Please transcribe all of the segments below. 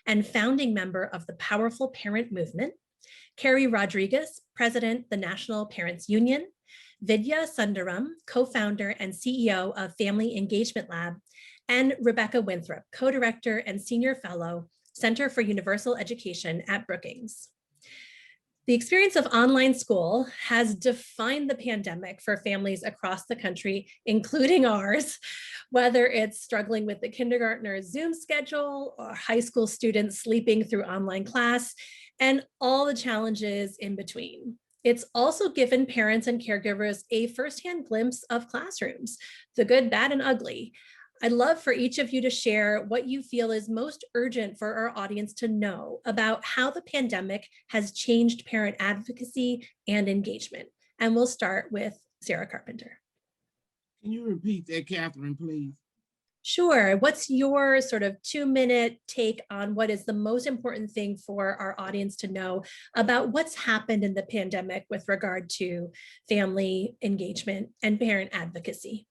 and founding member of the Powerful Parent Movement, Keri Rodrigues, President, the National Parents Union, Vidya Sundaram, co-founder and CEO of Family Engagement Lab, and Rebecca Winthrop, co-director and senior fellow, Center for Universal Education at Brookings. The experience of online school has defined the pandemic for families across the country, including ours, whether it's struggling with the kindergartner's Zoom schedule or high school students sleeping through online class, and all the challenges in between. It's also given parents and caregivers a firsthand glimpse of classrooms, the good, bad, and ugly. I'd love for each of you to share what you feel is most urgent for our audience to know about how the pandemic has changed parent advocacy and engagement. And we'll start with Sarah Carpenter. Can you repeat that, Katherine, please? Sure. What's your sort of 2-minute take on what is the most important thing for our audience to know about what's happened in the pandemic with regard to family engagement and parent advocacy?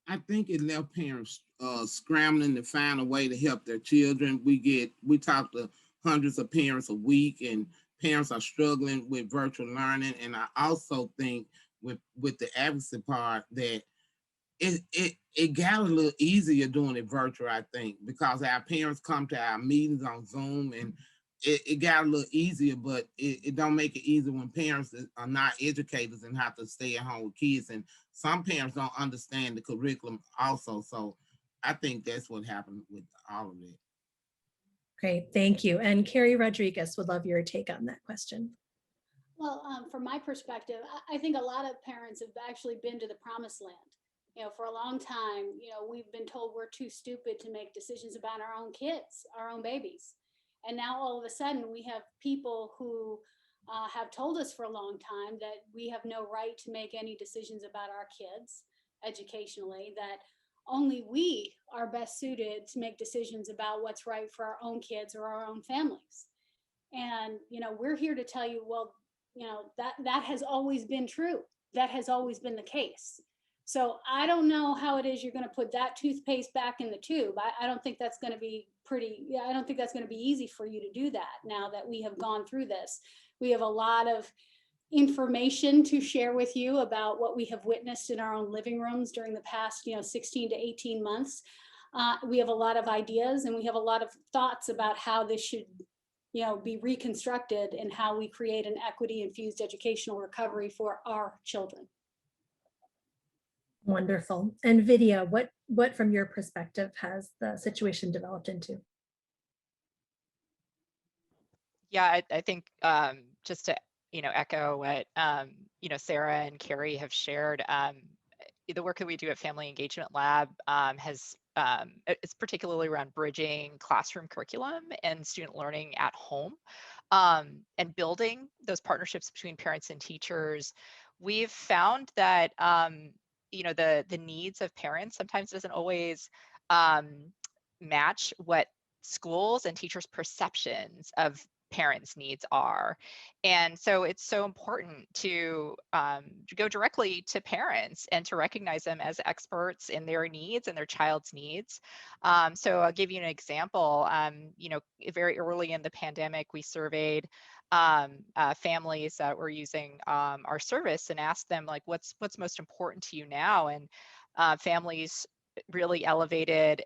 I think it left parents scrambling to find a way to help their children. We talk to hundreds of parents a week, and parents are struggling with virtual learning. And I also think with the advocacy part that it got a little easier doing it virtual, I think, because our parents come to our meetings on Zoom, and it got a little easier, but it don't make it easy when parents are not educators and have to stay at home with kids. And some parents don't understand the curriculum also. So I think that's what happened with all of it. Great, thank you. And Keri Rodrigues, would love your take on that question. Well, from my perspective, I think a lot of parents have actually been to the promised land. For a long time, we've been told we're too stupid to make decisions about our own kids, our own babies. And now all of a sudden we have people who have told us for a long time that we have no right to make any decisions about our kids educationally, that only we are best suited to make decisions about what's right for our own kids or our own families. And, we're here to tell you, well, that has always been true. That has always been the case. So I don't know how it is you're going to put that toothpaste back in the tube. I don't think that's going to be I don't think that's going to be easy for you to do that now that we have gone through this. We have a lot of information to share with you about what we have witnessed in our own living rooms during the past 16 to 18 months. We have a lot of ideas, and we have a lot of thoughts about how this should be reconstructed and how we create an equity infused educational recovery for our children. Wonderful. And Vidya, what from your perspective has the situation developed into? Yeah, I think just to echo what Sarah and Keri have shared, the work that we do at Family Engagement Lab it's particularly around bridging classroom curriculum and student learning at home, and building those partnerships between parents and teachers. We've found that the needs of parents sometimes doesn't always match what schools and teachers' perceptions of parents' needs are. And so it's so important to go directly to parents and to recognize them as experts in their needs and their child's needs. So I'll give you an example. Very early in the pandemic, we surveyed families that were using our service and asked them, like, what's most important to you now? And families really elevated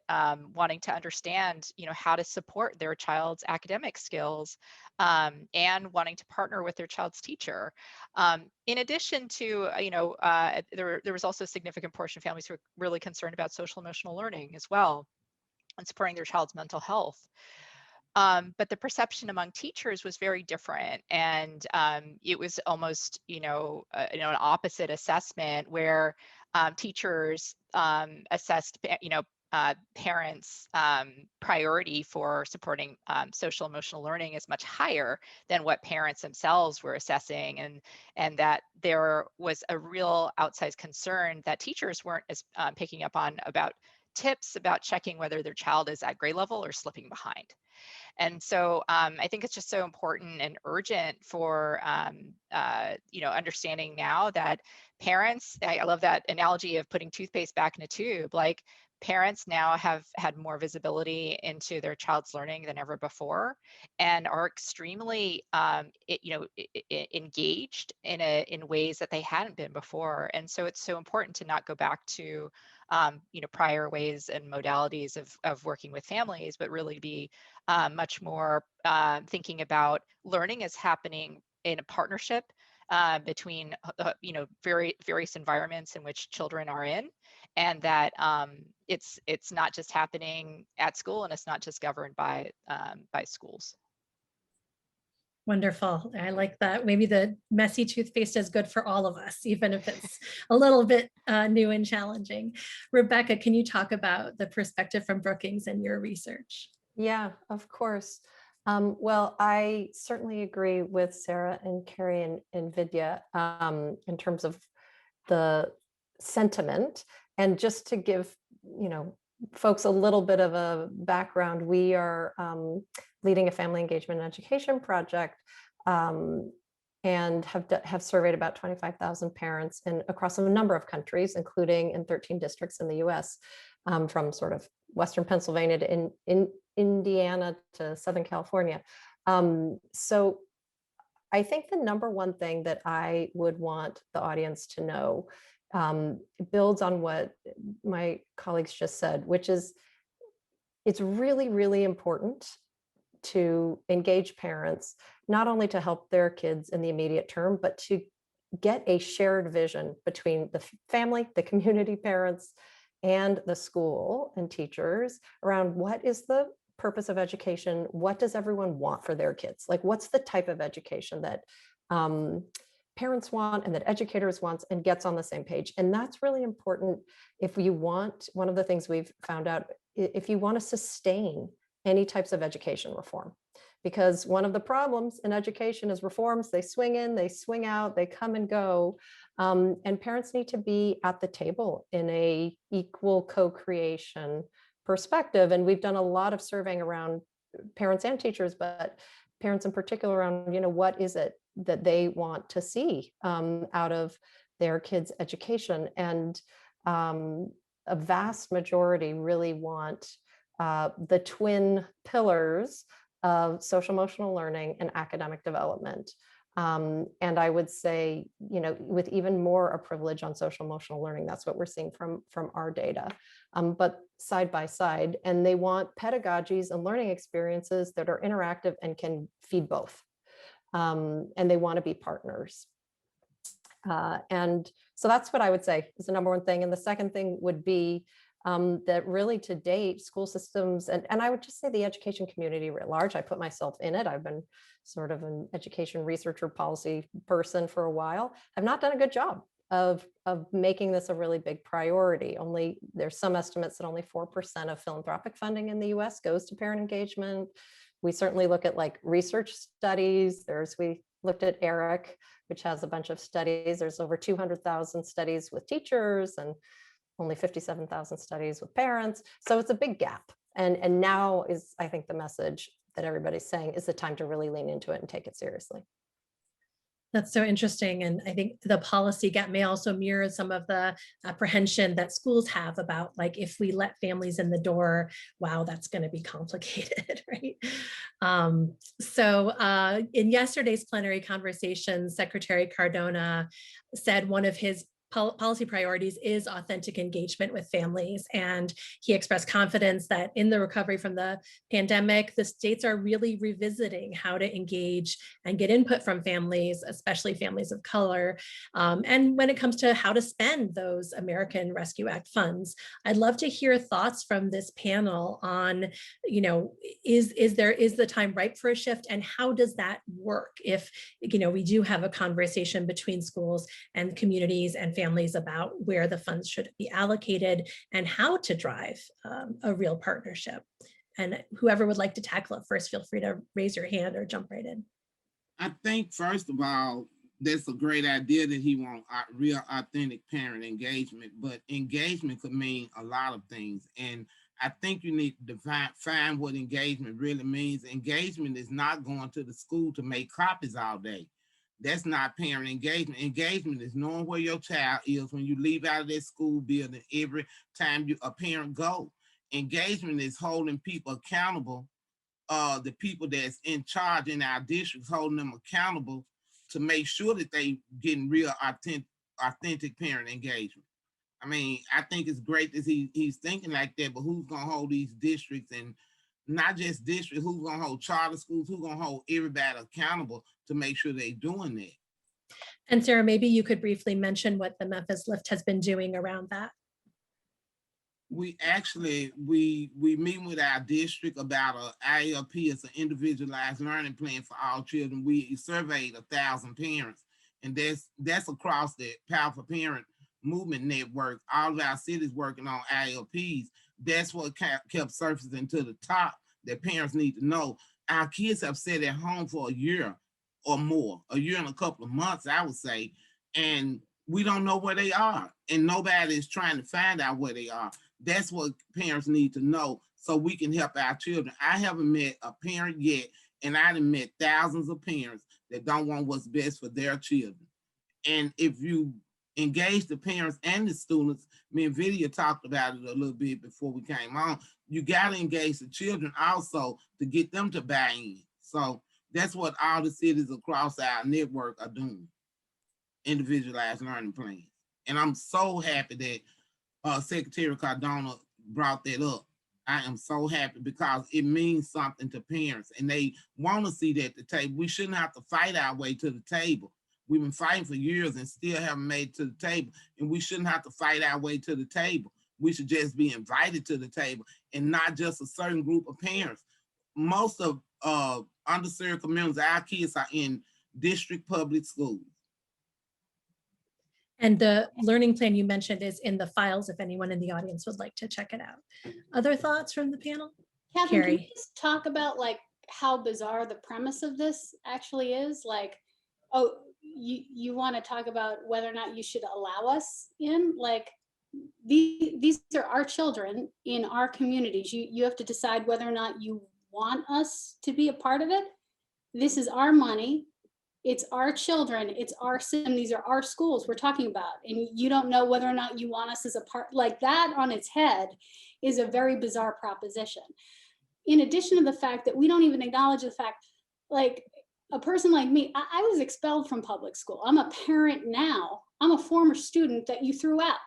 wanting to understand, how to support their child's academic skills, and wanting to partner with their child's teacher. In addition to, there was also a significant portion of families who were really concerned about social emotional learning as well, and supporting their child's mental health. But the perception among teachers was very different, and it was almost, an opposite assessment where teachers assessed, parents' priority for supporting social emotional learning is much higher than what parents themselves were assessing, and that there was a real outsized concern that teachers weren't as picking up on about tips about checking whether their child is at grade level or slipping behind. And so I think it's just so important and urgent for, understanding now that parents, I love that analogy of putting toothpaste back in a tube, like parents now have had more visibility into their child's learning than ever before, and are extremely engaged in ways that they hadn't been before. And so it's so important to not go back to prior ways and modalities of working with families, but really be much more thinking about learning is happening in a partnership between various environments in which children are in, and that it's not just happening at school, and it's not just governed by schools. Wonderful. I like that. Maybe the messy toothpaste is good for all of us, even if it's a little bit new and challenging. Rebecca, can you talk about the perspective from Brookings and your research? Yeah, of course. Well, I certainly agree with Sarah and Keri and Vidya in terms of the sentiment. And just to give, folks a little bit of a background, we are leading a family engagement and education project and have surveyed about 25,000 parents across a number of countries, including in 13 districts in the US, from sort of Western Pennsylvania to in Indiana to Southern California. So I think the number one thing that I would want the audience to know builds on what my colleagues just said, which is it's really, really important to engage parents, not only to help their kids in the immediate term, but to get a shared vision between the family, the community parents, and the school and teachers around what is the purpose of education, what does everyone want for their kids? Like, what's the type of education that parents want and that educators want, and gets on the same page. And that's really important if you want, one of the things we've found out, if you want to sustain any types of education reform. Because one of the problems in education is reforms, they swing in, they swing out, they come and go. And parents need to be at the table in a equal co-creation perspective. And we've done a lot of surveying around parents and teachers, but parents in particular around, what is it that they want to see out of their kids' education. And a vast majority really want the twin pillars of social emotional learning and academic development. And I would say, with even more a privilege on social emotional learning, that's what we're seeing from our data, but side by side. And they want pedagogies and learning experiences that are interactive and can feed both. And they want to be partners. And so that's what I would say is the number one thing. And the second thing would be that really to date, school systems, and I would just say the education community writ large, I put myself in it. I've been sort of an education researcher policy person for a while, have not done a good job of making this a really big priority. There's some estimates that only 4% of philanthropic funding in the US goes to parent engagement. We certainly look at like research studies. We looked at Erik, which has a bunch of studies. There's over 200,000 studies with teachers and only 57,000 studies with parents. So it's a big gap. And now is, I think, the message that everybody's saying is the time to really lean into it and take it seriously. That's so interesting. And I think the policy gap may also mirror some of the apprehension that schools have about, like, if we let families in the door, wow, that's going to be complicated, right? So in yesterday's plenary conversation, Secretary Cardona said one of his policy priorities is authentic engagement with families. And he expressed confidence that in the recovery from the pandemic, the states are really revisiting how to engage and get input from families, especially families of color. And when it comes to how to spend those American Rescue Act funds, I'd love to hear thoughts from this panel on, is the time ripe for a shift, and how does that work if, we do have a conversation between schools and communities and families about where the funds should be allocated and how to drive a real partnership. And whoever would like to tackle it first, feel free to raise your hand or jump right in. I think, first of all, that's a great idea that he wants real authentic parent engagement, but engagement could mean a lot of things. And I think you need to define what engagement really means. Engagement is not going to the school to make copies all day. That's not parent engagement. Engagement is knowing where your child is when you leave out of that school building every time a parent go. Engagement is holding people accountable, the people that's in charge in our districts, holding them accountable to make sure that they getting real authentic parent engagement. I mean, I think it's great that he's thinking like that, but who's gonna hold these districts, and not just districts, who's gonna hold charter schools, who's gonna hold everybody accountable to make sure they're doing that? And Sarah, maybe you could briefly mention what the Memphis Lift has been doing around that. We actually, we meet with our district about a ILP. It's an individualized learning plan for all children. We surveyed 1,000 parents, and that's across the Powerful Parent Movement Network. All of our cities working on ILPs. That's what kept surfacing to the top, that parents need to know. Our kids have sat at home for a year or more, a year and a couple of months, I would say, and we don't know where they are, and nobody is trying to find out where they are. That's what parents need to know so we can help our children. I haven't met a parent yet, and I done met thousands of parents that don't want what's best for their children. And if you engage the parents and the students, me and Vidya talked about it a little bit before we came on, you got to engage the children also to get them to buy in. So that's what all the cities across our network are doing, individualized learning plans. And I'm so happy that Secretary Cardona brought that up. I am so happy because it means something to parents, and they want to see that at the table. We shouldn't have to fight our way to the table. We've been fighting for years and still haven't made it to the table, and we shouldn't have to fight our way to the table. We should just be invited to the table, and not just a certain group of parents. Most of underserved communities, our kids are in district public schools. And the learning plan you mentioned is in the files if anyone in the audience would like to check it out. Other thoughts from the panel? Katherine, can Keri. you just talk about like how bizarre the premise of this actually is? Like, oh, you want to talk about whether or not you should allow us in? Like, these are our children in our communities. You have to decide whether or not you want us to be a part of it. This is our money. It's our children. It's our system. These are our schools we're talking about. And you don't know whether or not you want us as a part. Like, that on its head is a very bizarre proposition. In addition to the fact that we don't even acknowledge the fact, like, a person like me, I was expelled from public school. I'm a parent now. I'm a former student that you threw out.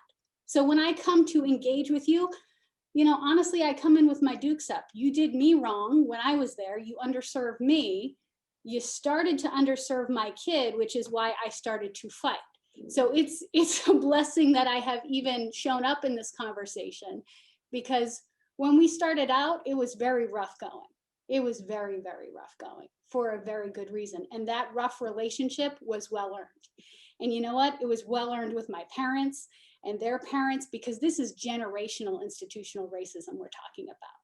So when I come to engage with you, honestly, I come in with my dukes up. You did me wrong when I was there. You underserved me. You started to underserve my kid, which is why I started to fight. So it's a blessing that I have even shown up in this conversation, because when we started out, it was very rough going. It was very, very rough going for a very good reason. And that rough relationship was well earned. And you know what? It was well earned with my parents and their parents, because this is generational institutional racism we're talking about.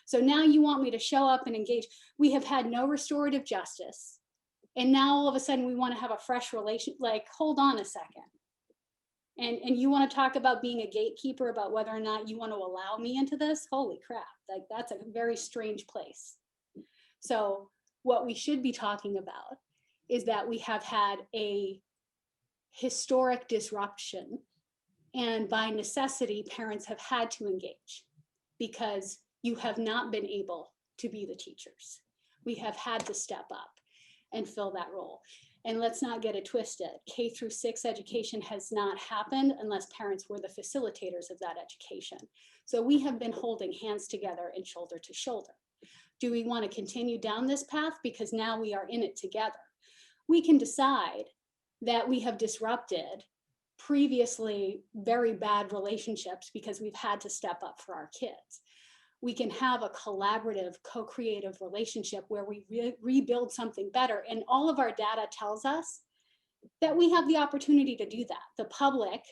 So now you want me to show up and engage. We have had no restorative justice. And now all of a sudden we want to have a fresh relation. Like, hold on a second. And you want to talk about being a gatekeeper about whether or not you want to allow me into this? Holy crap. Like, that's a very strange place. So what we should be talking about is that we have had a historic disruption, and by necessity, parents have had to engage because you have not been able to be the teachers. We have had to step up and fill that role. And let's not get it twisted. K-6 education has not happened unless parents were the facilitators of that education. So we have been holding hands together and shoulder to shoulder. Do we want to continue down this path? Because now we are in it together. We can decide that we have disrupted previously very bad relationships because we've had to step up for our kids. We can have a collaborative, co-creative relationship where we rebuild something better. And all of our data tells us that we have the opportunity to do that. The public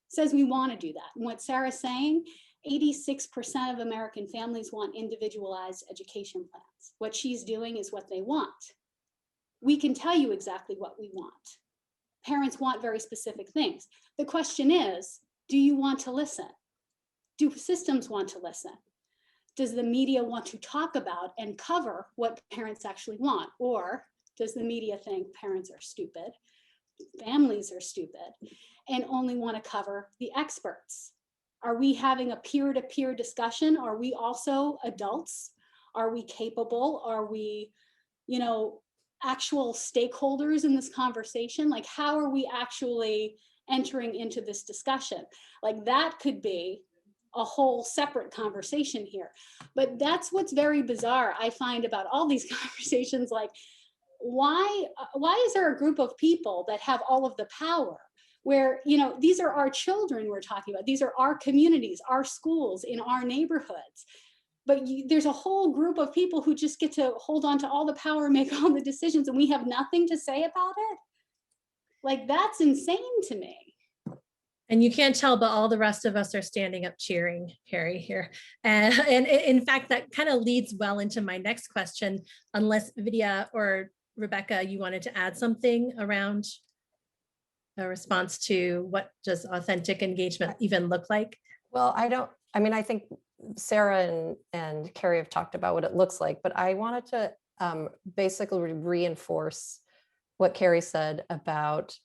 says we want to do that. And what Sarah's saying, 86% of American families want individualized education plans. What she's doing is what they want. We can tell you exactly what we want. Parents want very specific things. The question is, do you want to listen? Do systems want to listen? Does the media want to talk about and cover what parents actually want? Or does the media think parents are stupid, families are stupid, and only want to cover the experts? Are we having a peer-to-peer discussion? Are we also adults? Are we capable? Are we, you know, actual stakeholders in this conversation? Like, how are we actually entering into this discussion? Like, that could be a whole separate conversation here. But that's what's very bizarre, I find, about all these conversations. Like, why is there a group of people that have all of the power, where, you know, these are our children we're talking about, these are our communities, our schools, in our neighborhoods, but there's a whole group of people who just get to hold on to all the power, make all the decisions, and we have nothing to say about it? Like, that's insane to me. And you can't tell, but all the rest of us are standing up cheering Keri here. And in fact, that kind of leads well into my next question, unless Vidya or Rebecca, you wanted to add something around a response to what does authentic engagement even look like? Well, I think Sarah and Keri have talked about what it looks like, but I wanted to basically reinforce what Keri said about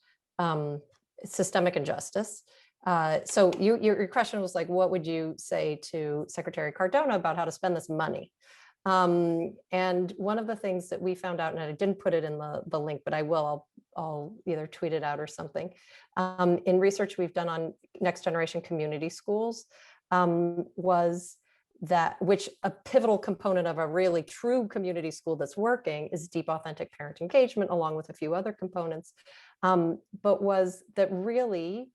systemic injustice. So your question was like, what would you say to Secretary Cardona about how to spend this money? And one of the things that we found out, and I didn't put it in the link, but I will, I'll either tweet it out or something. In research we've done on next generation community schools, was that, which a pivotal component of a really true community school that's working is deep, authentic parent engagement, along with a few other components. But was that really,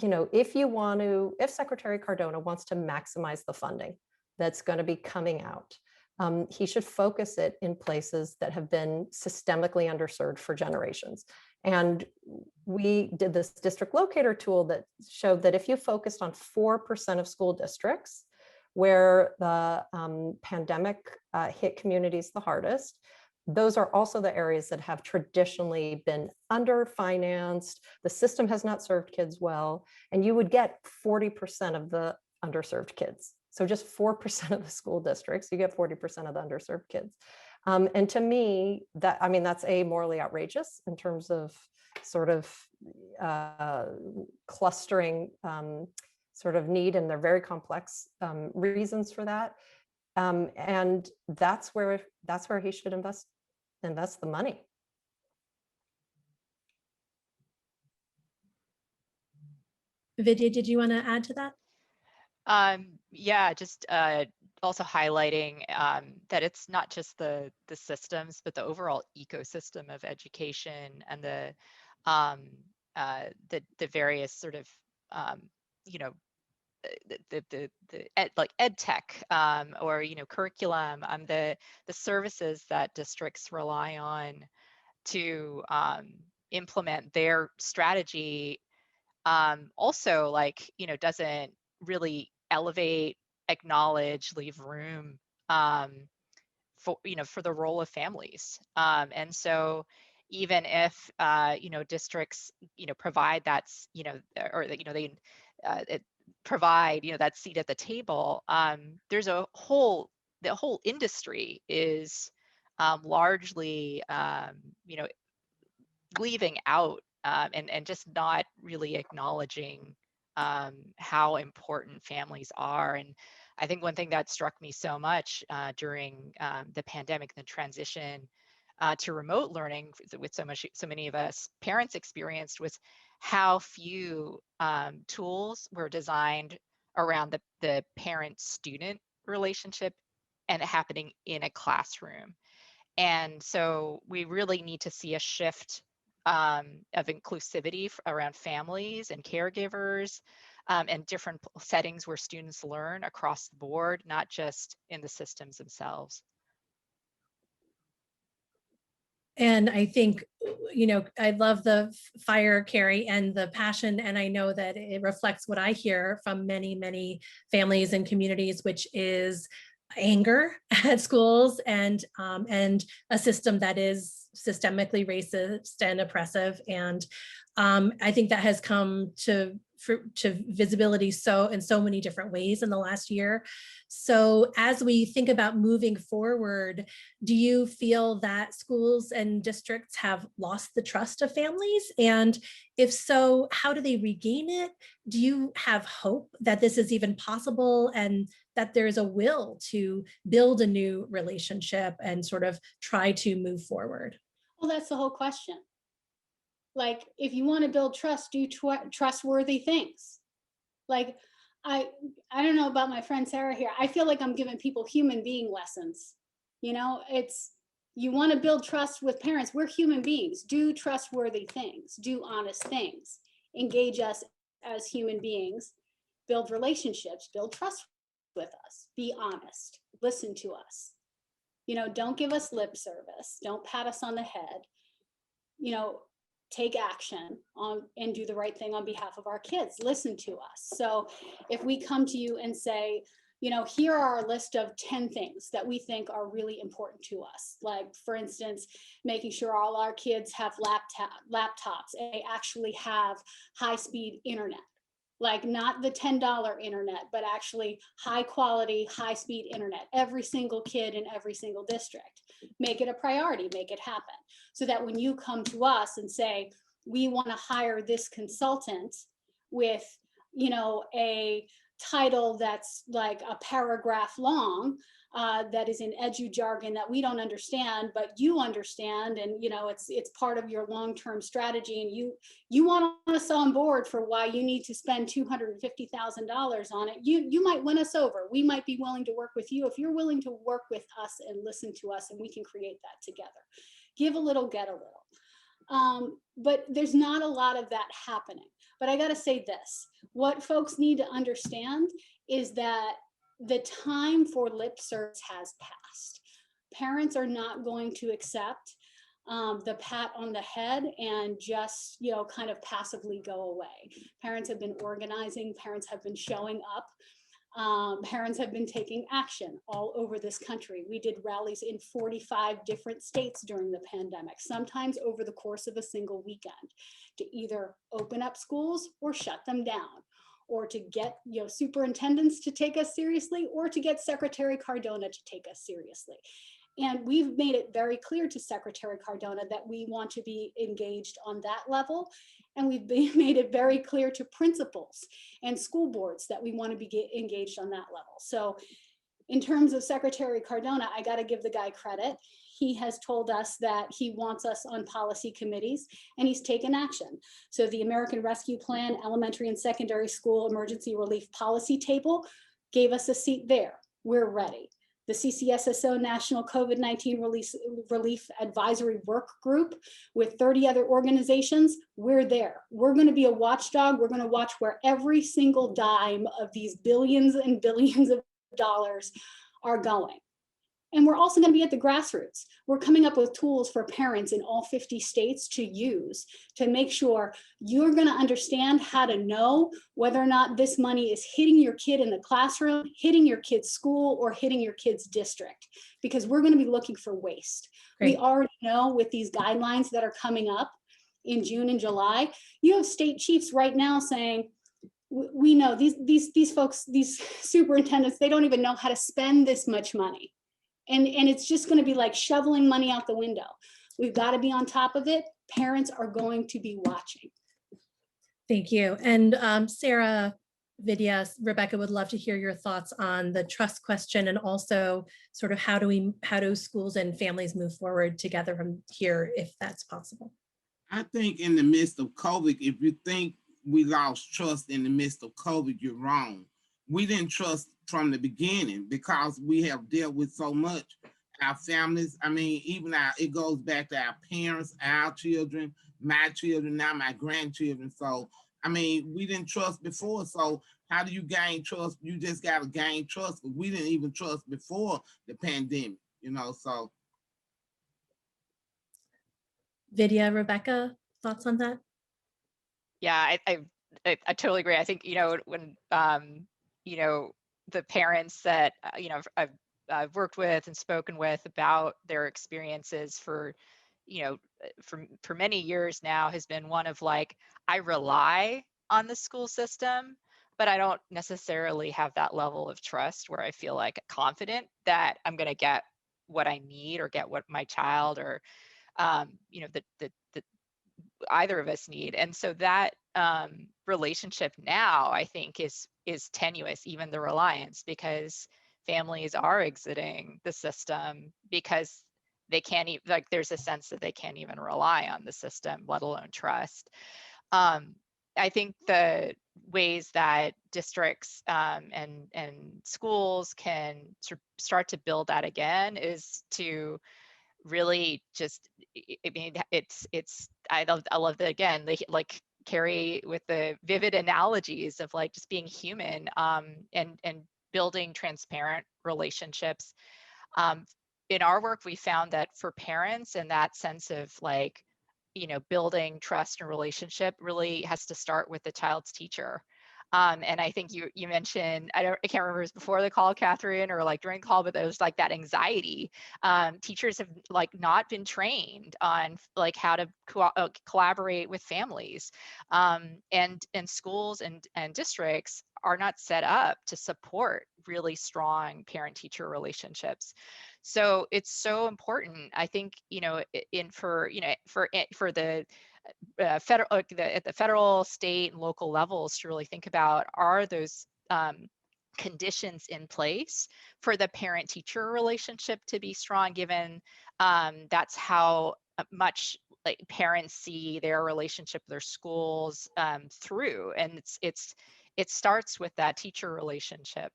you know, if Secretary Cardona wants to maximize the funding that's going to be coming out, he should focus it in places that have been systemically underserved for generations. And we did this district locator tool that showed that if you focused on 4% of school districts where the pandemic hit communities the hardest, those are also the areas that have traditionally been underfinanced. The system has not served kids well, and you would get 40% of the underserved kids. So just 4% of the school districts, you get 40% of the underserved kids. And to me, that's morally outrageous in terms of sort of clustering sort of need, and they're very complex reasons for that. And that's where he should invest the money. Vidya, did you want to add to that? Yeah, just also highlighting that it's not just the systems, but the overall ecosystem of education and the various sort of like ed tech or curriculum, the services that districts rely on to implement their strategy, also doesn't really elevate, acknowledge, leave room for the role of families. And so even if districts provide that they provide that seat at the table, there's the whole industry is largely leaving out and just not really acknowledging how important families are. And I think one thing that struck me so much during the pandemic, the transition to remote learning with so many of us parents experienced, was how few tools were designed around the parent-student relationship and happening in a classroom. And so we really need to see a shift of inclusivity around families and caregivers and different settings where students learn across the board, not just in the systems themselves. And I think, I love the fire, Keri, and the passion. And I know that it reflects what I hear from many, many families and communities, which is anger at schools and a system that is systemically racist and oppressive. And I think that has come to to visibility in so many different ways in the last year. So as we think about moving forward, do you feel that schools and districts have lost the trust of families? And if so, how do they regain it? Do you have hope that this is even possible and that there's a will to build a new relationship and sort of try to move forward? Well, that's the whole question. Like, if you want to build trust, do trustworthy things. Like, I don't know about my friend Sarah here. I feel like I'm giving people human being lessons. You know, you want to build trust with parents. We're human beings. Do trustworthy things. Do honest things. Engage us as human beings. Build relationships. Build trust with us. Be honest. Listen to us. You know, don't give us lip service. Don't pat us on the head. You know, take action and do the right thing on behalf of our kids. Listen to us. So if we come to you and say, you know, here are our list of 10 things that we think are really important to us. Like, for instance, making sure all our kids have laptops and they actually have high-speed internet. Like, not the $10 internet, but actually high quality, high speed internet, every single kid in every single district. Make it a priority, make it happen. So that when you come to us and say, we want to hire this consultant with, you know, a title that's like a paragraph long, that is in edu jargon that we don't understand, but you understand, and you know it's part of your long-term strategy, and you want us on board for why you need to spend $250,000 on it. You might win us over. We might be willing to work with you if you're willing to work with us and listen to us, and we can create that together. Give a little, get a little. But there's not a lot of that happening. But I got to say this: what folks need to understand is that the time for lip service has passed. Parents are not going to accept the pat on the head and just, you know, kind of passively go away. Parents have been organizing, parents have been showing up, parents have been taking action all over this country. We did rallies in 45 different states during the pandemic, sometimes over the course of a single weekend, to either open up schools or shut them down, or to get, you know, superintendents to take us seriously, or to get Secretary Cardona to take us seriously. And we've made it very clear to Secretary Cardona that we want to be engaged on that level. And we've made it very clear to principals and school boards that we want to be engaged on that level. So in terms of Secretary Cardona, I got to give the guy credit. He has told us that he wants us on policy committees, and he's taken action. So the American Rescue Plan Elementary and Secondary School Emergency Relief Policy Table gave us a seat there. We're ready. The CCSSO National COVID-19 Relief Advisory Work Group with 30 other organizations, we're there. We're going to be a watchdog. We're going to watch where every single dime of these billions and billions of dollars are going. And we're also going to be at the grassroots. We're coming up with tools for parents in all 50 states to use to make sure you're going to understand how to know whether or not this money is hitting your kid in the classroom, hitting your kid's school, or hitting your kid's district, because we're going to be looking for waste. Great. We already know with these guidelines that are coming up in June and July, you have state chiefs right now saying, we know these folks, these superintendents, they don't even know how to spend this much money. And it's just going to be like shoveling money out the window. We've got to be on top of it. Parents are going to be watching. Thank you. And Sarah, Vidya, Rebecca would love to hear your thoughts on the trust question, and also sort of how do schools and families move forward together from here, if that's possible. I think in the midst of COVID, if you think we lost trust in the midst of COVID, you're wrong. We didn't trust from the beginning because we have dealt with so much. Our families, I mean, even it goes back to our parents, our children, my children, now my grandchildren. So, I mean, we didn't trust before. So how do you gain trust? You just got to gain trust, but we didn't even trust before the pandemic, you know, so. Vidya, Rebecca, thoughts on that? Yeah, I totally agree. I think, you know, when, you know, the parents that, you know, I've worked with and spoken with about their experiences for, you know, for many years now has been one of like, I rely on the school system, but I don't necessarily have that level of trust where I feel like confident that I'm going to get what I need or get what my child or you know, the either of us need. And so that relationship now, I think, is tenuous, even the reliance, because families are exiting the system because they can't even, like, there's a sense that they can't even rely on the system, let alone trust. I think the ways that districts and schools can sort of start to build that again is to really just, I mean, I love that, again, like Keri with the vivid analogies of like just being human, and building transparent relationships. In our work, we found that for parents, and that sense of like, you know, building trust and relationship really has to start with the child's teacher. And I think you mentioned, I can't remember if it was before the call, Katherine, or like during the call, but there was like that anxiety. Teachers have like not been trained on like how to collaborate with families, and schools and districts are not set up to support really strong parent-teacher relationships. So it's so important, I think, you know, for the federal, at the federal, state, and local levels to really think about, are those conditions in place for the parent-teacher relationship to be strong, given that's how much like parents see their relationship with their schools through, and it starts with that teacher relationship.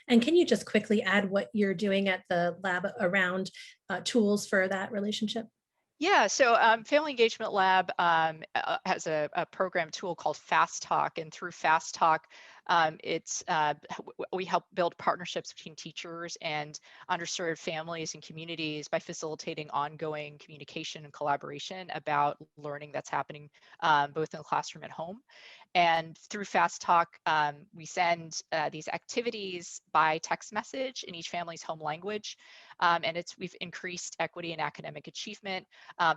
And can you just quickly add what you're doing at the lab around tools for that relationship? Yeah, so Family Engagement Lab has a program tool called Fast Talk, and through Fast Talk, we help build partnerships between teachers and underserved families and communities by facilitating ongoing communication and collaboration about learning that's happening both in the classroom and home. And through Fast Talk, we send these activities by text message in each family's home language. And we've increased equity and academic achievement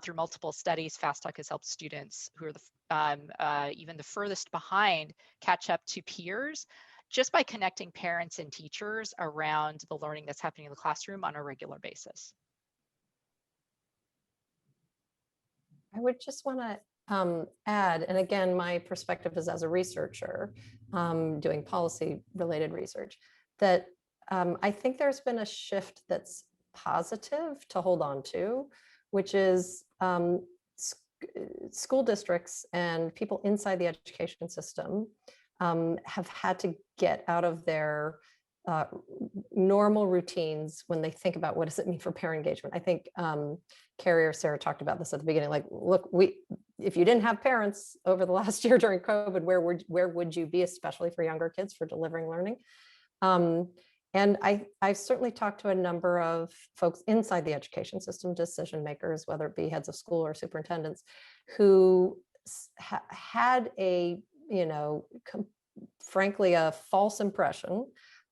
through multiple studies. Fast Talk has helped students who are even the furthest behind catch up to peers just by connecting parents and teachers around the learning that's happening in the classroom on a regular basis. I would just want to add, and again, my perspective is as a researcher doing policy related research, that I think there's been a shift that's positive to hold on to, which is school districts and people inside the education system have had to get out of their normal routines when they think about what does it mean for parent engagement. I think Keri or Sarah talked about this at the beginning, like, look, if you didn't have parents over the last year during COVID, where would you be, especially for younger kids, for delivering learning? And I've certainly talked to a number of folks inside the education system, decision makers, whether it be heads of school or superintendents, who had a, frankly, a false impression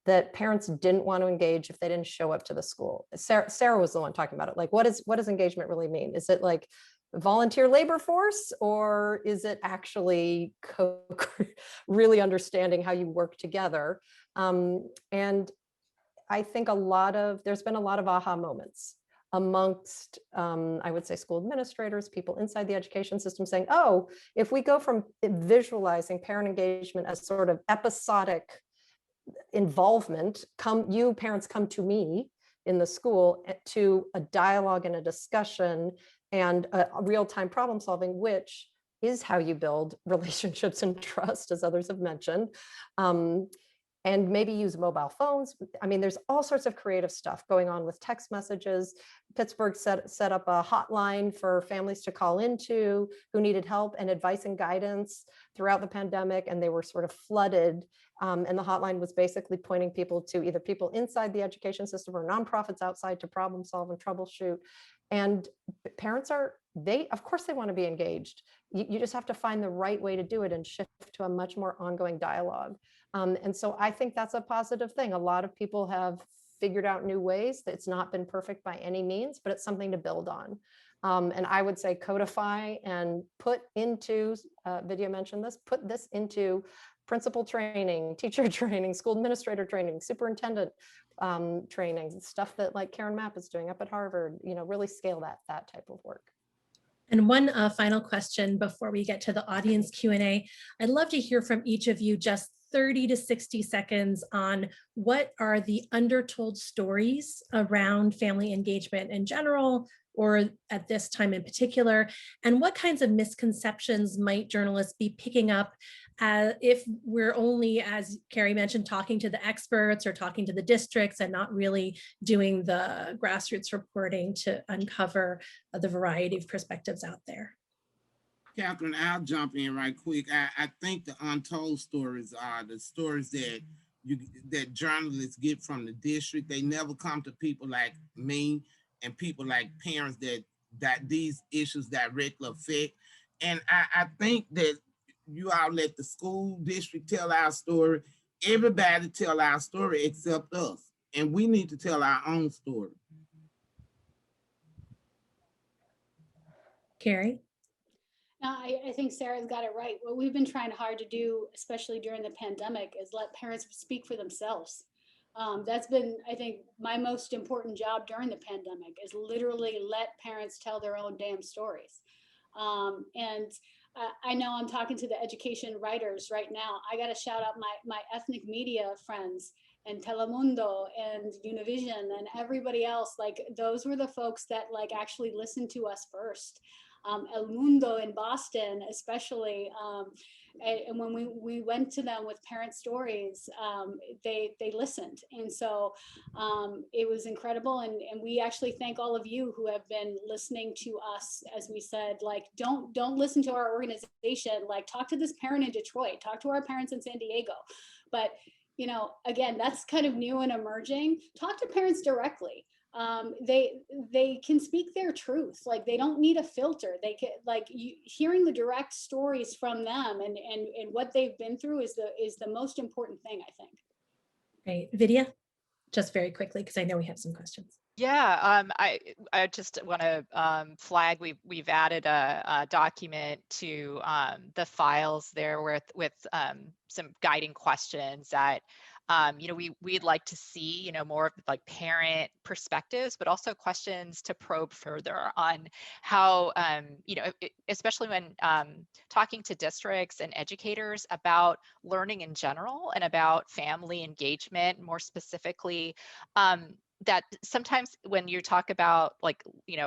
that parents didn't want to engage if they didn't show up to the school. Sarah was the one talking about it. Like, what does engagement really mean? Is it like volunteer labor force, or is it actually really understanding how you work together? And I think there's been a lot of aha moments amongst, I would say, school administrators, people inside the education system saying, oh, if we go from visualizing parent engagement as sort of episodic involvement, parents come to me in the school, to a dialogue and a discussion and a real-time problem solving, which is how you build relationships and trust, as others have mentioned. And maybe use mobile phones. I mean, there's all sorts of creative stuff going on with text messages. Pittsburgh set up a hotline for families to call into who needed help and advice and guidance throughout the pandemic, and they were sort of flooded. And the hotline was basically pointing people to either people inside the education system or nonprofits outside to problem solve and troubleshoot. And parents of course they want to be engaged. You just have to find the right way to do it and shift to a much more ongoing dialogue. And so I think that's a positive thing. A lot of people have figured out new ways. It's not been perfect by any means, but it's something to build on. And I would say codify and put into, Vidya mentioned this, put this into principal training, teacher training, school administrator training, superintendent training, stuff that like Karen Mapp is doing up at Harvard, really scale that type of work. And one final question before we get to the audience Q&A. I'd love to hear from each of you just 30 to 60 seconds on what are the undertold stories around family engagement in general, or at this time in particular, and what kinds of misconceptions might journalists be picking up if we're only, as Keri mentioned, talking to the experts or talking to the districts and not really doing the grassroots reporting to uncover the variety of perspectives out there. Katherine, I'll jump in right quick. I think the untold stories are the stories that journalists get from the district. They never come to people like me and people like parents that these issues directly affect. And I think that you all let the school district tell our story. Everybody tell our story except us. And we need to tell our own story. Keri? No, I think Sarah's got it right. What we've been trying hard to do, especially during the pandemic, is let parents speak for themselves. That's been, I think, my most important job during the pandemic, is literally let parents tell their own damn stories. And I know I'm talking to the education writers right now. I got to shout out my ethnic media friends and Telemundo and Univision and everybody else. Like, those were the folks that like actually listened to us first. El Mundo in Boston, especially. And when we went to them with parent stories, they listened. And so it was incredible. And we actually thank all of you who have been listening to us. As we said, like, don't listen to our organization, like talk to this parent in Detroit, talk to our parents in San Diego. But, again, that's kind of new and emerging. Talk to parents directly. They can speak their truth. Like, they don't need a filter. They can, like, hearing the direct stories from them and what they've been through is the most important thing, I think. Great. Vidya, just very quickly, because I know we have some questions. Yeah, I just want to flag we've added a document to the files there with some guiding questions that we'd like to see more of like parent perspectives, but also questions to probe further on how especially when talking to districts and educators about learning in general and about family engagement more specifically. That sometimes when you talk about like,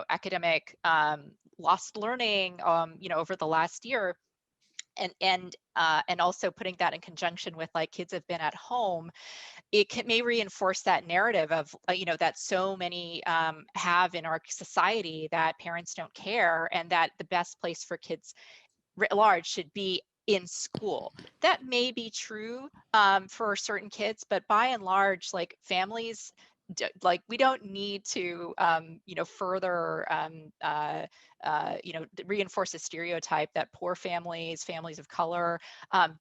academic lost learning, over the last year, and also putting that in conjunction with like kids have been at home, it may reinforce that narrative of, that so many have in our society, that parents don't care and that the best place for kids writ large should be in school. That may be true for certain kids, but by and large, like families, like we don't need to further reinforce a stereotype that poor families of color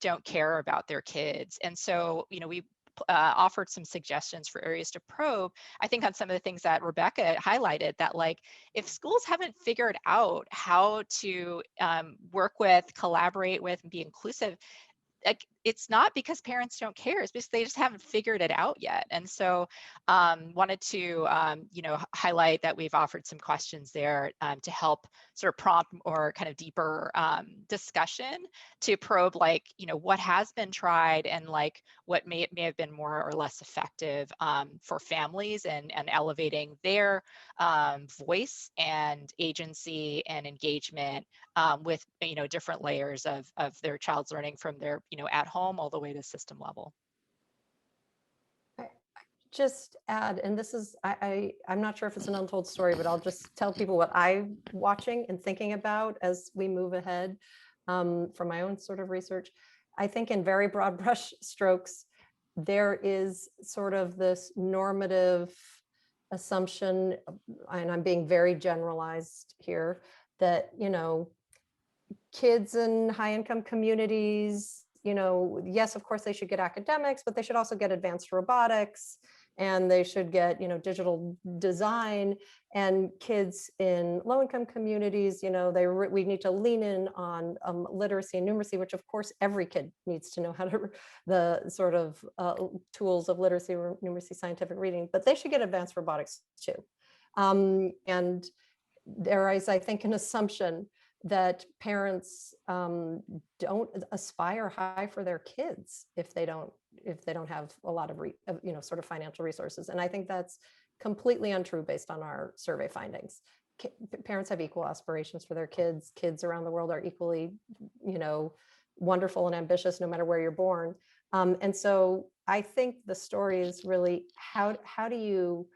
don't care about their kids. And so we offered some suggestions for areas to probe. I think on some of the things that Rebecca highlighted, that like if schools haven't figured out how to work with, collaborate with, and be inclusive, like it's not because parents don't care, it's because they just haven't figured it out yet. And so wanted to highlight that we've offered some questions there to help sort of prompt or kind of deeper discussion to probe like what has been tried and like what may have been more or less effective for families and elevating their voice and agency and engagement with different layers of their child's learning, from their at home all the way to system level. Just add, and this is, I'm not sure if it's an untold story, but I'll just tell people what I'm watching and thinking about as we move ahead from my own sort of research. I think in very broad brush strokes, there is sort of this normative assumption, and I'm being very generalized here, that, kids in high income communities, yes, of course they should get academics, but they should also get advanced robotics. and they should get, digital design, and kids in low-income communities, we need to lean in on literacy and numeracy, which of course every kid needs to know how to, the sort of tools of literacy, numeracy, scientific reading, but they should get advanced robotics too. And there is, I think, an assumption that parents don't aspire high for their kids if they don't have a lot of sort of financial resources. And I think that's completely untrue based on our survey findings. Parents have equal aspirations for their kids. Kids around the world are equally, wonderful and ambitious no matter where you're born. And so I think the story is really how do you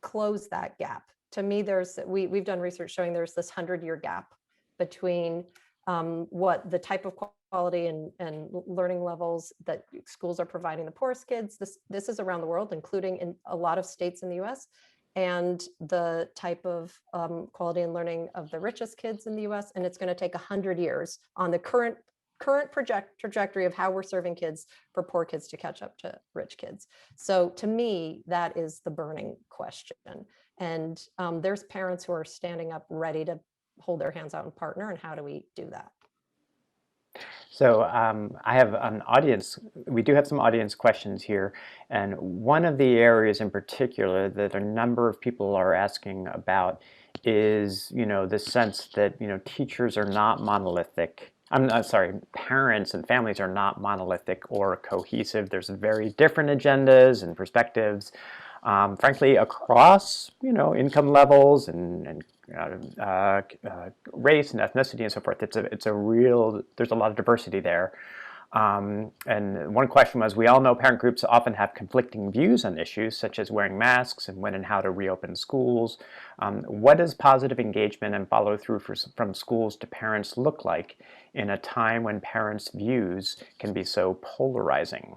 close that gap? To me, we've done research showing there's this 100-year gap between what the type of quality and learning levels that schools are providing the poorest kids. This is around the world, including in a lot of states in the US, and the type of quality and learning of the richest kids in the US. And it's going to take 100 years on the current trajectory of how we're serving kids for poor kids to catch up to rich kids. So to me, that is the burning question. And there's parents who are standing up ready to hold their hands out and partner. And how do we do that? So I have an audience, we do have some audience questions here. And one of the areas in particular that a number of people are asking about is, the sense that, teachers are not monolithic. I'm sorry, parents and families are not monolithic or cohesive. There's very different agendas and perspectives, frankly, across, income levels and race and ethnicity and so forth. There's a lot of diversity there. And one question was, we all know parent groups often have conflicting views on issues such as wearing masks and when and how to reopen schools. What does positive engagement and follow through from schools to parents look like in a time when parents' views can be so polarizing?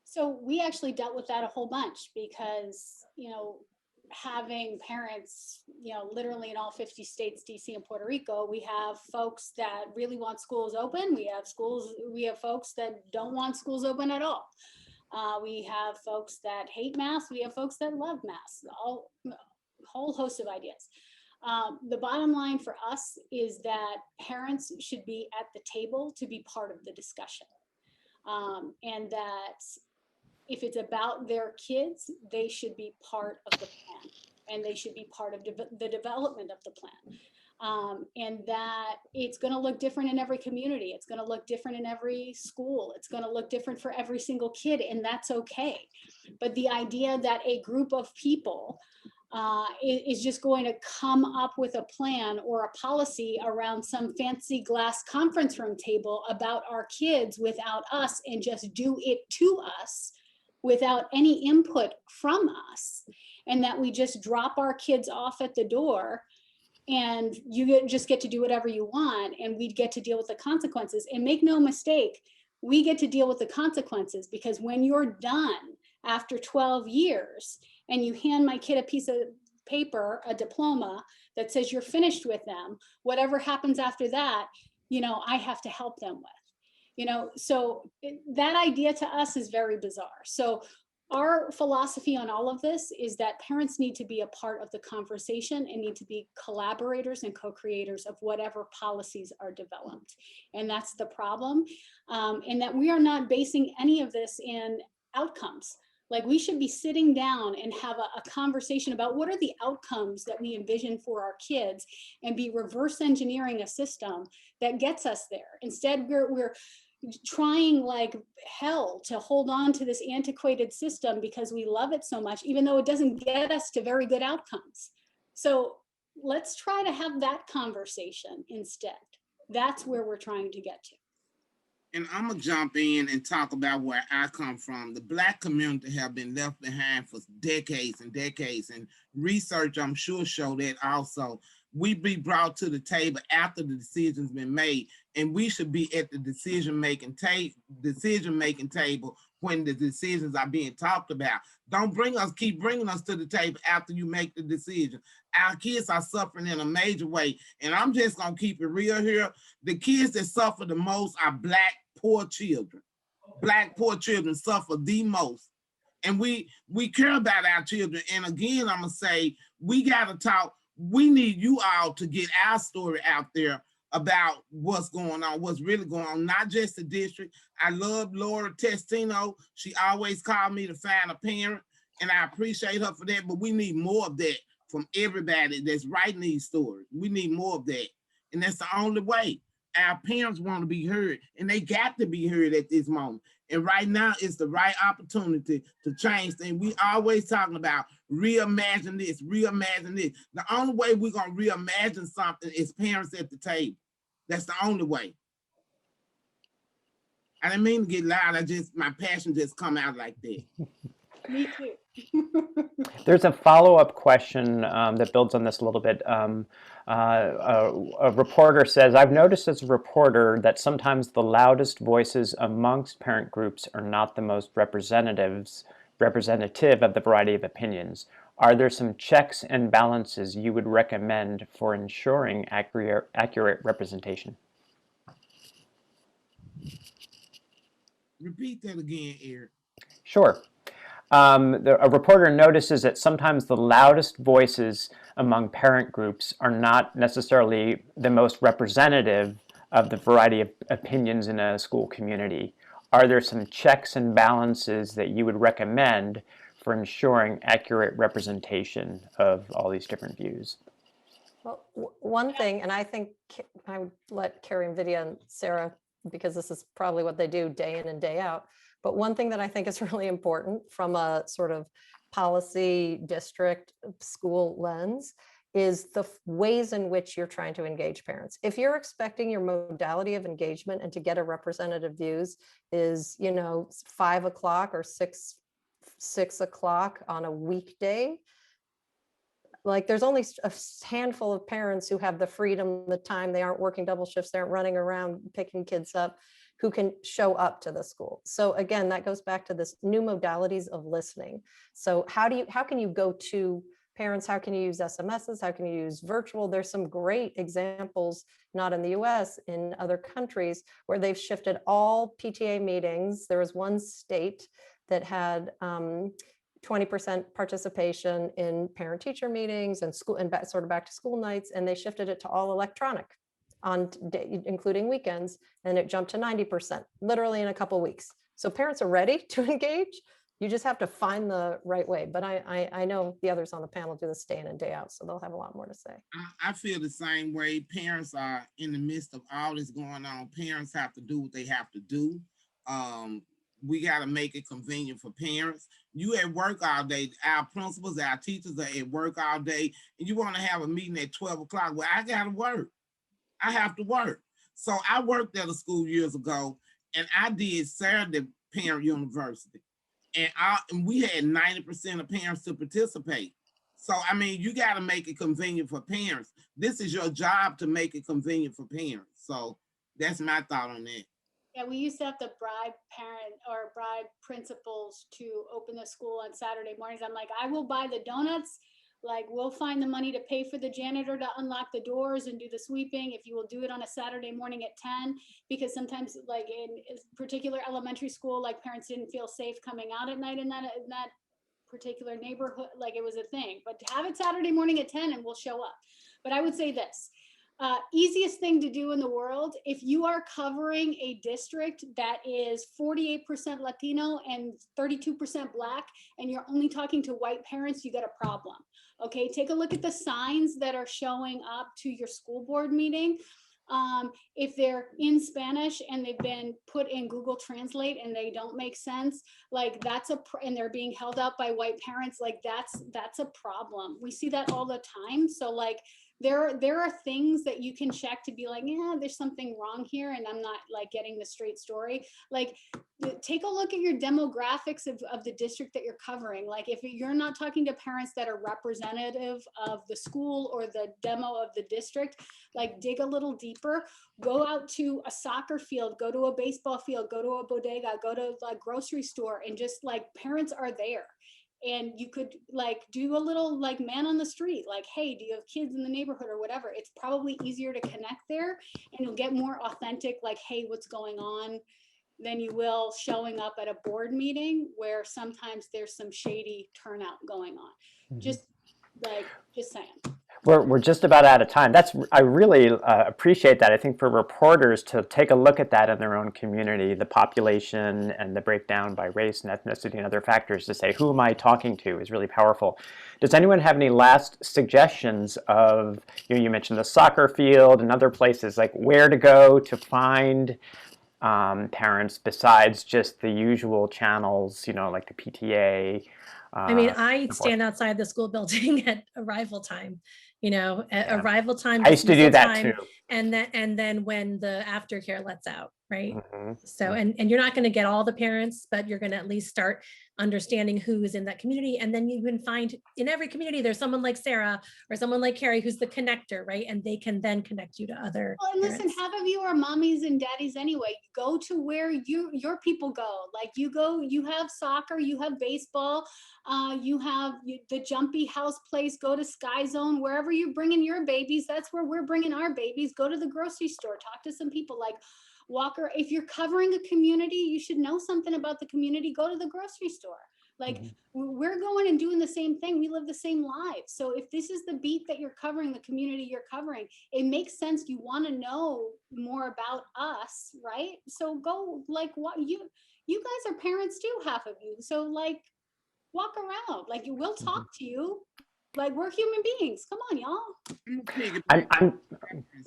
So we actually dealt with that a whole bunch because, having parents, literally in all 50 states, DC and Puerto Rico, we have folks that really want schools open. We have folks that don't want schools open at all. We have folks that hate masks. We have folks that love masks, a whole host of ideas. The bottom line for us is that parents should be at the table to be part of the discussion. And that if it's about their kids, they should be part of the plan, and they should be part of the development of the plan. And that it's going to look different in every community. It's going to look different in every school. It's going to look different for every single kid, and that's okay. But the idea that a group of people is just going to come up with a plan or a policy around some fancy glass conference room table about our kids without us, and just do it to us without any input from us, and that we just drop our kids off at the door and you just get to do whatever you want, and we get to deal with the consequences. And make no mistake, we get to deal with the consequences, because when you're done after 12 years and you hand my kid a piece of paper, a diploma that says you're finished with them, whatever happens after that, I have to help them with. So that idea to us is very bizarre. So our philosophy on all of this is that parents need to be a part of the conversation and need to be collaborators and co-creators of whatever policies are developed. And that's the problem. And that we are not basing any of this in outcomes. Like, we should be sitting down and have a conversation about what are the outcomes that we envision for our kids, and be reverse engineering a system that gets us there. Instead, we're trying like hell to hold on to this antiquated system because we love it so much, even though it doesn't get us to very good outcomes. So let's try to have that conversation instead. That's where we're trying to get to. And I'm gonna jump in and talk about where I come from. The Black community have been left behind for decades and decades, and research, I'm sure, show that also. We be brought to the table after the decision's been made, and we should be at the decision-making table when the decisions are being talked about. Don't keep bringing us to the table after you make the decision. Our kids are suffering in a major way, and I'm just gonna keep it real here. The kids that suffer the most are Black poor children. Black poor children suffer the most. And we care about our children. And again, I'm gonna say, we gotta talk, we need you all to get our story out there about what's going on, what's really going on, not just the district. I love Laura Testino. She always called me to find a parent, and I appreciate her for that, but we need more of that from everybody that's writing these stories. We need more of that. And that's the only way. Our parents want to be heard, and they got to be heard at this moment. And right now is the right opportunity to change things. We always talking about reimagine this, reimagine this. The only way we're gonna reimagine something is parents at the table. That's the only way. I didn't mean to get loud. My passion just come out like that. Me too. There's a follow-up question that builds on this a little bit. A reporter says, I've noticed as a reporter that sometimes the loudest voices amongst parent groups are not the most representative of the variety of opinions. Are there some checks and balances you would recommend for ensuring accurate representation? Repeat that again, Erik. Sure. A reporter notices that sometimes the loudest voices among parent groups are not necessarily the most representative of the variety of opinions in a school community. Are there some checks and balances that you would recommend for ensuring accurate representation of all these different views? Well, one thing, and I think I would let Keri and Vidya and Sarah, because this is probably what they do day in and day out. But one thing that I think is really important from a sort of policy, district, school lens is the ways in which you're trying to engage parents. If you're expecting your modality of engagement and to get a representative views is, 5 o'clock or 6 o'clock on a weekday, like there's only a handful of parents who have the freedom, the time, they aren't working double shifts, they aren't running around picking kids up, who can show up to the school. So again, that goes back to this new modalities of listening. So how can you go to parents? How can you use SMSs? How can you use virtual? There's some great examples, not in the US, in other countries, where they've shifted all PTA meetings. There was one state that had 20% participation in parent-teacher meetings and school and sort of back to school nights, and they shifted it to all electronic, including weekends, and it jumped to 90%, literally in a couple of weeks. So parents are ready to engage. You just have to find the right way. But I know the others on the panel do this day in and day out, so they'll have a lot more to say. I feel the same way. Parents are in the midst of all this going on. Parents have to do what they have to do. We got to make it convenient for parents. You at work all day. Our principals, our teachers are at work all day, and you want to have a meeting at 12 o'clock. Well, I got to work. I have to work. So I worked at a school years ago, and I did Saturday Parent University. And we had 90% of parents to participate. So, I mean, you got to make it convenient for parents. This is your job to make it convenient for parents. So that's my thought on that. Yeah, we used to have to bribe principals to open the school on Saturday mornings. I'm like, I will buy the donuts. Like, we'll find the money to pay for the janitor to unlock the doors and do the sweeping if you will do it on a Saturday morning at 10, because sometimes, like in particular elementary school, like parents didn't feel safe coming out at night in that particular neighborhood. Like, it was a thing. But have it Saturday morning at 10 and we'll show up. But I would say this. Easiest thing to do in the world, if you are covering a district that is 48% Latino and 32% Black, and you're only talking to white parents, you got a problem. Okay, take a look at the signs that are showing up to your school board meeting. If they're in Spanish and they've been put in Google Translate and they don't make sense, like and they're being held up by white parents, like that's a problem. We see that all the time. So like, there are things that you can check to be like, yeah, there's something wrong here and I'm not like getting the straight story. Like, take a look at your demographics of the district that you're covering. Like, if you're not talking to parents that are representative of the school or the demo of the district, like, dig a little deeper, go out to a soccer field, go to a baseball field, go to a bodega, go to a grocery store, and just like, parents are there. And you could like do a little like man on the street, like, hey, do you have kids in the neighborhood or whatever? It's probably easier to connect there and you'll get more authentic, like, hey, what's going on? than you will showing up at a board meeting where sometimes there's some shady turnout going on. Just saying. We're just about out of time. I really appreciate that. I think for reporters to take a look at that in their own community, the population and the breakdown by race and ethnicity and other factors, to say, who am I talking to, is really powerful. Does anyone have any last suggestions of, you mentioned the soccer field and other places, like where to go to find parents besides just the usual channels, like the PTA? I mean, I stand outside the school building at arrival time, arrival time. I used to do that time, too. And then when the aftercare lets out, right? Mm-hmm. So, and you're not going to get all the parents, but you're going to at least start understanding who is in that community. And then you can find in every community, there's someone like Sarah or someone like Keri, who's the connector, right? And they can then connect you to other Well, and listen, parents. half of you are mommies and daddies anyway. Go to where your people go. Like you have soccer, you have baseball, you have the Jumpy House place, go to Sky Zone, wherever you're bringing your babies, that's where we're bringing our babies. Go to the grocery store, talk to some people like Walker. If you're covering a community, you should know something about the community. Go to the grocery store. Like we're going and doing the same thing. We live the same lives. So if this is the beat that you're covering, the community you're covering, it makes sense. You want to know more about us, right? So go like what you guys are parents too, half of you. So like walk around, like we'll talk to you. Like we're human beings. Come on, y'all. I'm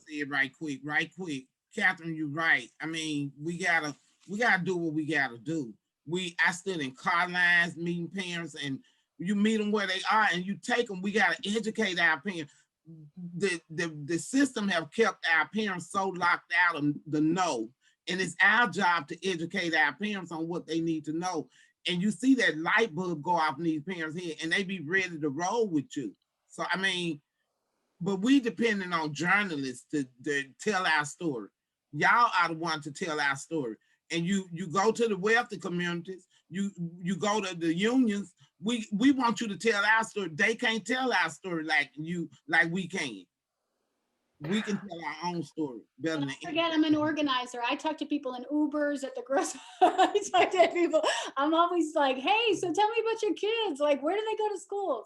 say it right quick. Katherine, you're right. I mean, we gotta do what we gotta do. I stood in car lines meeting parents, and you meet them where they are and you take them. We gotta educate our parents. The system have kept our parents so locked out of the know. And it's our job to educate our parents on what they need to know. And you see that light bulb go off in these parents' head and they be ready to roll with you. So, I mean, but we depending on journalists to tell our story. Y'all are the ones to tell our story. And you go to the wealthy communities, you go to the unions, we want you to tell our story. They can't tell our story like we can. We can tell our own story better than forget I'm an organizer. I talk to people in Ubers at the grocery. I talk to people. I'm always like, hey, so tell me about your kids. Like, where do they go to school?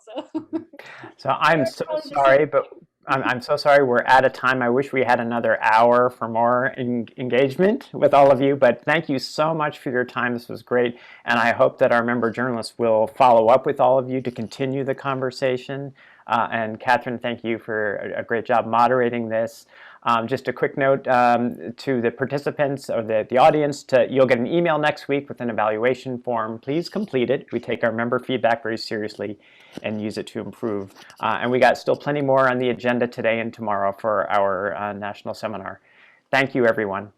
So I'm so sorry, but I'm so sorry we're out of time. I wish we had another hour for more engagement with all of you, but thank you so much for your time. This was great. And I hope that our member journalists will follow up with all of you to continue the conversation. And Katherine, thank you for a great job moderating this. Just a quick note to the participants or the audience, you'll get an email next week with an evaluation form. Please complete it. We take our member feedback very seriously and use it to improve. And we got still plenty more on the agenda today and tomorrow for our national seminar. Thank you, everyone.